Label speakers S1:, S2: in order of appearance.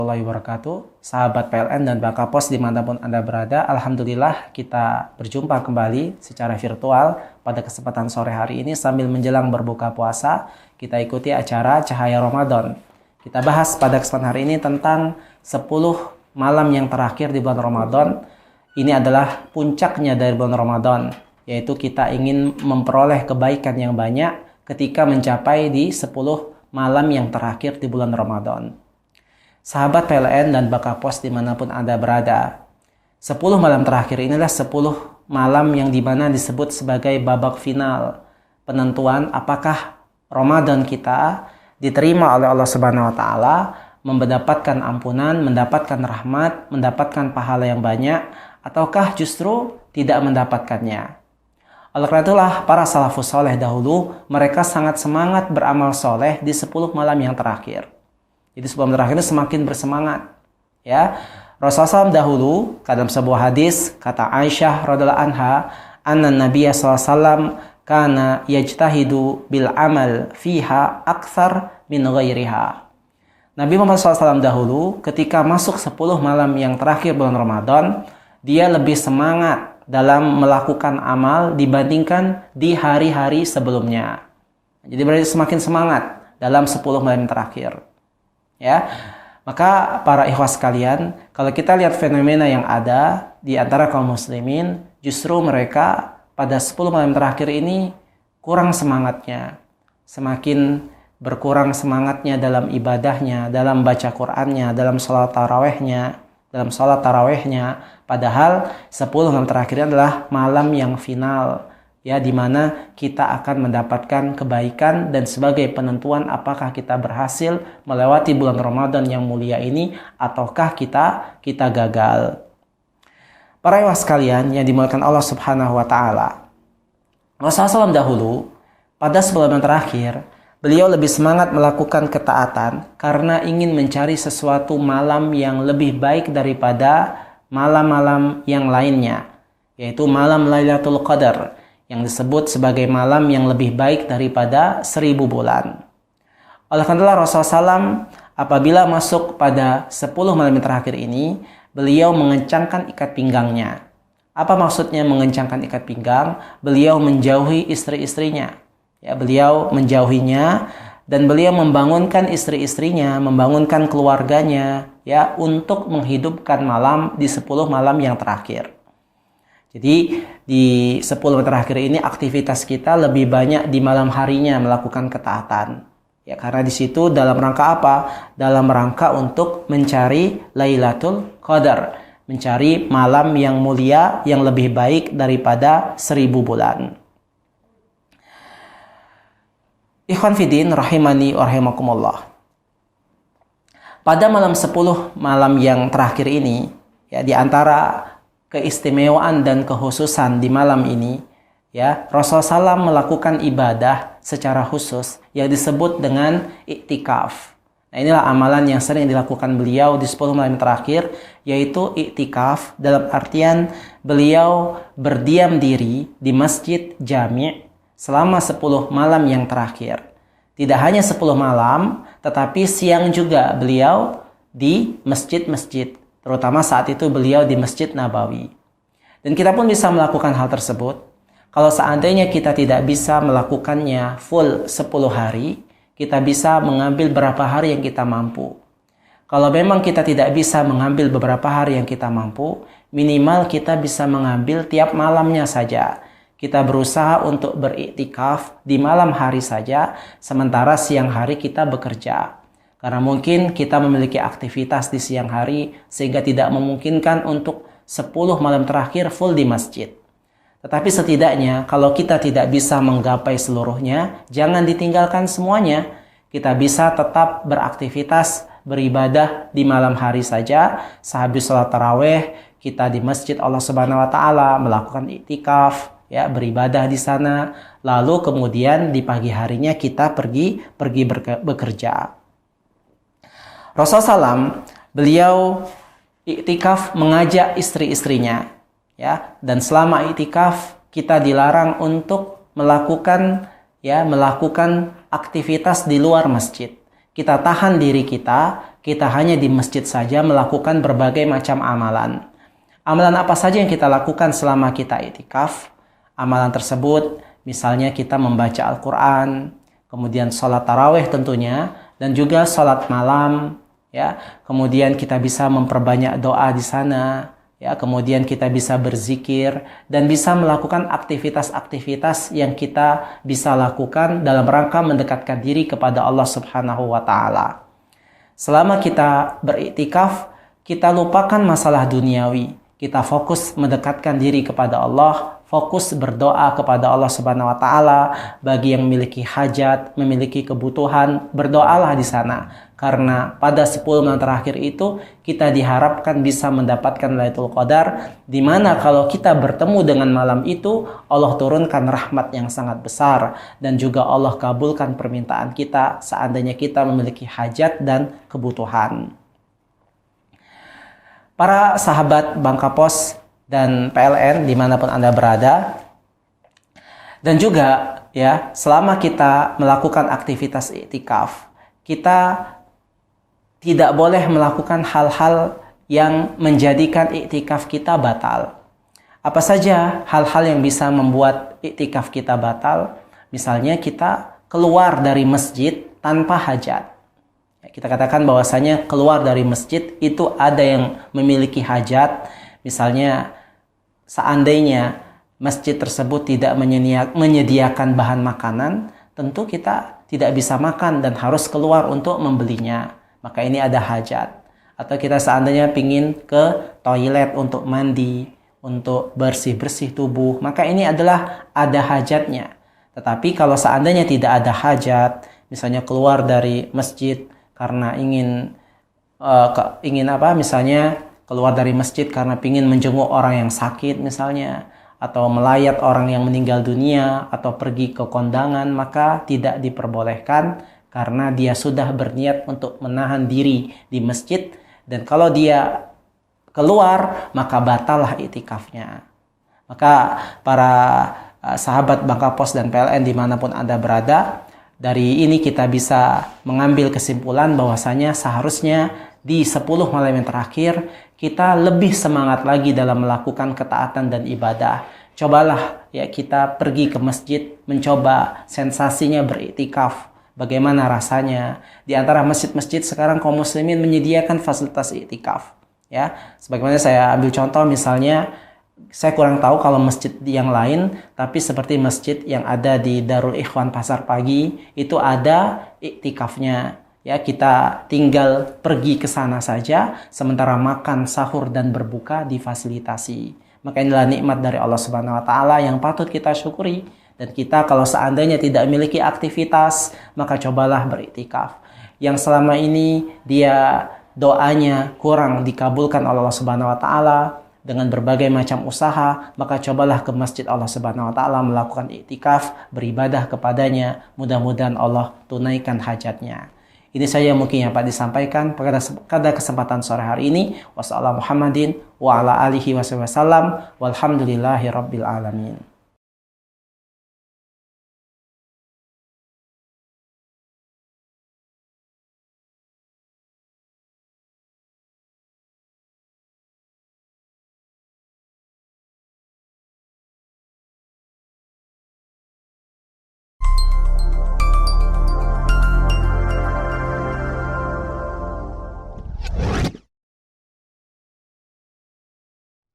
S1: warahmatullahi wabarakatuh. Sahabat PLN dan Bakapos dimanapun Anda berada, Alhamdulillah kita berjumpa kembali secara virtual pada kesempatan sore hari ini sambil menjelang berbuka puasa. Kita ikuti acara Cahaya Ramadan. Kita bahas pada kesempatan hari ini tentang 10 malam yang terakhir di bulan Ramadan. Ini adalah puncaknya dari bulan Ramadan, yaitu kita ingin memperoleh kebaikan yang banyak ketika mencapai di 10 malam yang terakhir di bulan Ramadan. Sahabat PLN dan Bakapos dimanapun Anda berada, 10 malam terakhir inilah 10 malam yang dimana disebut sebagai babak final penentuan apakah Ramadan kita diterima oleh Allah Subhanahu wa Ta'ala, mendapatkan ampunan, mendapatkan rahmat, mendapatkan pahala yang banyak, ataukah justru tidak mendapatkannya. Oleh karena itulah para salafus soleh dahulu mereka sangat semangat beramal soleh di 10 malam yang terakhir. Jadi sebelum terakhir ini semakin bersemangat. Ya, Rasulullah SAW dahulu dalam sebuah hadis kata Aisyah radhiallahu anha, anna Nabiya SAW kana yajtahidu bil amal fiha akthar min ghairiha. Nabi Muhammad SAW dahulu ketika masuk 10 malam yang terakhir bulan Ramadan, dia lebih semangat dalam melakukan amal dibandingkan di hari-hari sebelumnya. Jadi berarti semakin semangat dalam 10 malam terakhir. Ya, maka para ikhwas sekalian, kalau kita lihat fenomena yang ada di antara kaum muslimin, justru mereka pada 10 malam terakhir ini kurang semangatnya, semakin berkurang semangatnya dalam ibadahnya, dalam baca Qur'annya, dalam sholat tarawehnya, padahal 10 malam terakhir adalah malam yang final, ya, di mana kita akan mendapatkan kebaikan dan sebagai penentuan apakah kita berhasil melewati bulan Ramadan yang mulia ini ataukah kita gagal. Para ikhwah sekalian yang dimuliakan Allah Subhanahu wa Ta'ala, Rasulullah SAW dahulu pada 10 malam terakhir beliau lebih semangat melakukan ketaatan karena ingin mencari sesuatu malam yang lebih baik daripada malam-malam yang lainnya, yaitu malam Lailatul Qadar, yang disebut sebagai malam yang lebih baik daripada 1000 bulan. Oleh karena itu Rasulullah SAW apabila masuk pada 10 malam yang terakhir ini, beliau mengencangkan ikat pinggangnya. Apa maksudnya mengencangkan ikat pinggang? Beliau menjauhi istri-istrinya. Ya, beliau menjauhinya dan beliau membangunkan istri-istrinya, membangunkan keluarganya, ya, untuk menghidupkan malam di 10 malam yang terakhir. Jadi di 10 malam terakhir ini aktivitas kita lebih banyak di malam harinya melakukan ketaatan. Ya, karena di situ dalam rangka apa? Dalam rangka untuk mencari Lailatul Qadar, mencari malam yang mulia yang lebih baik daripada 1000 bulan. Ikhwan Fidin rahimani wa rahimakumullah. Pada malam 10 malam yang terakhir ini, ya, di antara keistimewaan dan kekhususan di malam ini, ya, Rasulullah SAW melakukan ibadah secara khusus yang disebut dengan iktikaf. Nah, inilah amalan yang sering dilakukan beliau di 10 malam terakhir, yaitu iktikaf dalam artian beliau berdiam diri di masjid jami' selama 10 malam yang terakhir. Tidak hanya 10 malam, tetapi siang juga beliau di masjid-masjid. Terutama saat itu beliau di Masjid Nabawi. Dan kita pun bisa melakukan hal tersebut. Kalau seandainya kita tidak bisa melakukannya full 10 hari, kita bisa mengambil beberapa hari yang kita mampu. Kalau memang kita tidak bisa mengambil beberapa hari yang kita mampu, minimal kita bisa mengambil tiap malamnya saja. Kita berusaha untuk beriktikaf di malam hari saja, sementara siang hari kita bekerja. Karena mungkin kita memiliki aktivitas di siang hari sehingga tidak memungkinkan untuk 10 malam terakhir full di masjid. Tetapi setidaknya kalau kita tidak bisa menggapai seluruhnya, jangan ditinggalkan semuanya. Kita bisa tetap beraktivitas, beribadah di malam hari saja. Sehabis sholat taraweh, kita di masjid Allah Subhanahu wa Ta'ala melakukan iktikaf, ya, beribadah di sana. Lalu kemudian di pagi harinya kita pergi bekerja. Rasulullah SAW beliau iktikaf mengajak istri-istrinya, ya, dan selama iktikaf kita dilarang untuk melakukan aktivitas di luar masjid. Kita tahan diri kita kita hanya di masjid saja melakukan berbagai macam amalan. Amalan apa saja yang kita lakukan selama kita iktikaf? Amalan tersebut misalnya kita membaca Al-Quran, kemudian sholat tarawih tentunya, dan juga sholat malam, ya. Kemudian kita bisa memperbanyak doa di sana, ya. Kemudian kita bisa berzikir dan bisa melakukan aktivitas-aktivitas yang kita bisa lakukan dalam rangka mendekatkan diri kepada Allah Subhanahu wa Ta'ala. Selama kita beriktikaf, kita lupakan masalah duniawi. Kita fokus mendekatkan diri kepada Allah, fokus berdoa kepada Allah Subhanahu wa Ta'ala. Bagi yang memiliki hajat, memiliki kebutuhan, berdoalah di sana. Karena pada 10 malam terakhir itu kita diharapkan bisa mendapatkan Lailatul Qadar, di mana kalau kita bertemu dengan malam itu, Allah turunkan rahmat yang sangat besar dan juga Allah kabulkan permintaan kita seandainya kita memiliki hajat dan kebutuhan. Para sahabat Bangka Pos dan PLN dimanapun Anda berada, dan juga ya selama kita melakukan aktivitas iktikaf, kita tidak boleh melakukan hal-hal yang menjadikan iktikaf kita batal. Apa saja hal-hal yang bisa membuat iktikaf kita batal? Misalnya kita keluar dari masjid tanpa hajat. Kita katakan bahwasanya keluar dari masjid itu ada yang memiliki hajat. Misalnya seandainya masjid tersebut tidak menyediakan bahan makanan, tentu kita tidak bisa makan dan harus keluar untuk membelinya. Maka ini ada hajat. Atau kita seandainya ingin ke toilet untuk mandi, untuk bersih-bersih tubuh, maka ini adalah ada hajatnya. Tetapi kalau seandainya tidak ada hajat, misalnya keluar dari masjid karena ingin misalnya keluar dari masjid karena ingin menjenguk orang yang sakit misalnya, atau melayat orang yang meninggal dunia, atau pergi ke kondangan, maka tidak diperbolehkan karena dia sudah berniat untuk menahan diri di masjid, dan kalau dia keluar maka batallah iktikafnya. Maka para sahabat Bangka Pos dan PLN dimanapun Anda berada, dari ini kita bisa mengambil kesimpulan bahwasanya seharusnya di 10 malam yang terakhir kita lebih semangat lagi dalam melakukan ketaatan dan ibadah. Cobalah ya kita pergi ke masjid, mencoba sensasinya beriktikaf. Bagaimana rasanya? Di antara masjid-masjid sekarang kaum muslimin menyediakan fasilitas iktikaf. Ya, sebagaimana saya ambil contoh misalnya, saya kurang tahu kalau masjid yang lain, tapi seperti masjid yang ada di Darul Ikhwan Pasar Pagi itu ada iktikafnya. Ya, kita tinggal pergi ke sana saja, sementara makan, sahur dan berbuka difasilitasi. Maka inilah nikmat dari Allah Subhanahu wa Ta'ala yang patut kita syukuri. Dan kita kalau seandainya tidak memiliki aktivitas, maka cobalah beriktikaf. Yang selama ini dia doanya kurang dikabulkan oleh Allah Subhanahu wa Ta'ala dengan berbagai macam usaha, maka cobalah ke masjid Allah Subhanahu wa Ta'ala melakukan iktikaf, beribadah kepadanya. Mudah-mudahan Allah tunaikan hajatnya. Ini saja mungkin yang Pak disampaikan pada kesempatan sore hari ini. Wassalamualaikum warahmatullahi wabarakatuh. Walhamdulillahi rabbil alamin.